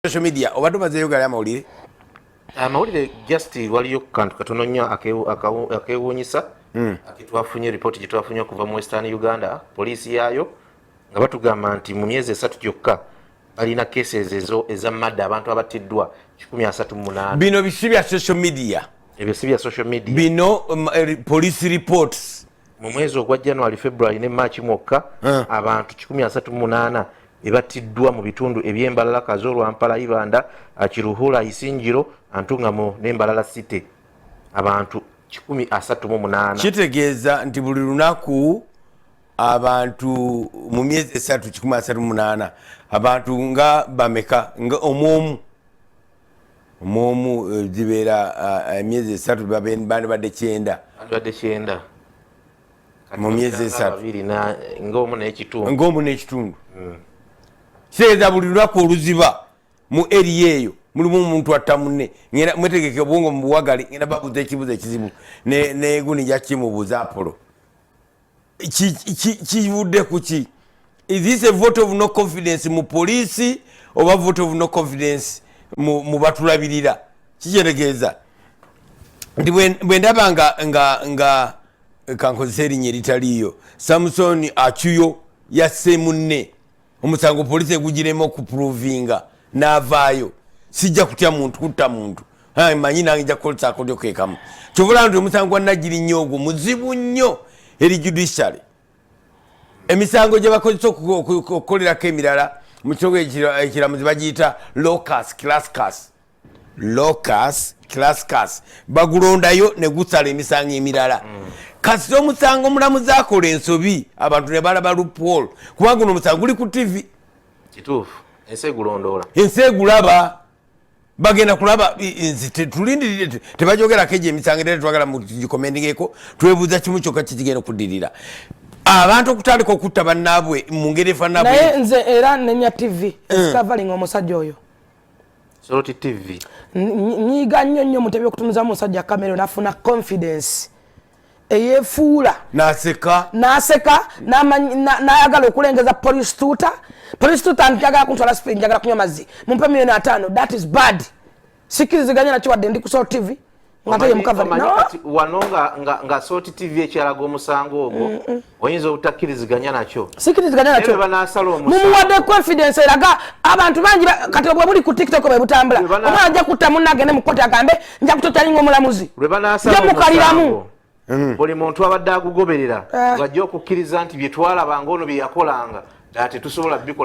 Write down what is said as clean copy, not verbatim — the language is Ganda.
social media obadde mazeyo gali amawulire amawulire just waliyo kantu katono nnyo akewuunyisa akitwafunye report gitwafunye kuva mu Western Uganda poliisi yaayo nga batugamba nti mu myezi 3 gyokka balina cases ezo ez'amadda abantu abattiddwa 138 bino bisibya social media ebyo sibya social media bino police reports mu mwezi ogwa January February ne March mwokka abantu 138 ebattiddwa mu bitundu eby'Embarara Kazoro Ampala Ibanda Kiruhura Isinjiro Antungamo n'Embarara City abantu 138 kitegeeza nti buli lunaku abantu mu myezi 138 abantu nga bameka nga omuomu zibeera emyezi 3 badde 9 mu myezi 3 ng'omu n'ekitundu kitegeeza buli lunaku oluziba mu area eyo mulimu omuntu atta munne mwetegeke obwongo mu buwagale ngenda babuuza ekibuzo ekizibu neguni jakimubuuza Apollo kivudde kuki? Is this a vote of no confidence mu police oba vote of no confidence mu batulabirira? Kitegeeza nti bwe ndaba nga kankozesa erinnya eritaliyo Samson Achuyo yasse munne omusango police egugiremu okuprovinga n'avaayo sijja kutya muntu kutta muntu manyi nange nja kukolesa akodyo kekamu kyobula nti omusango gwa Nagiri nnyo ogwo muzibu nnyo eri judiciary emisango gye bakozesa okukolerako emirala mu kitongole ekiramuzi bagiyita locus classicus bagulondayo ne gusala emisango emirala kasi omusango omulamuzi akola ensobi abantu ne balaba loophole kubanga guno omusango guli ku TV kituufu ensi egulondoola ensi egulaba bagenda kulaba tulindirire tebajogerako egyo emisango era twagala mugikomendingeko twebuuza kimu kyokka kikigenda okuddirira abantu okutandika okutta bannaabwe mu ngeri efaanana naye nze era nenya TV escavaling omusajja oyo Soroti TV nyiga nnyo mutebi okutumiza omusajja kamera nafuna confidence eyefuula naseka n'ayagala okulengeza police tutor njagala kuntwala spring njagala kunywa mazzi mumpe $5,000 that is bad sikiriziganya nakyo wadde ndi ku Salt TV ngataye mukavali wano nga Salt TV ekyalaga omusango ogwo oyinza obutakkiriziganya nakyo mumuwadde confidence eraga abantu bangi kati bwe buli ku TikTok bwe butambula omwana ajja kutta munne agende mu kkooti agambe nja kutotalinga omulamuzi nja mukaliramu buli muntu abadde agugoberera ng'ajja okukkiriza nti bye twalaba ng'ono bye yakolanga ate tusobola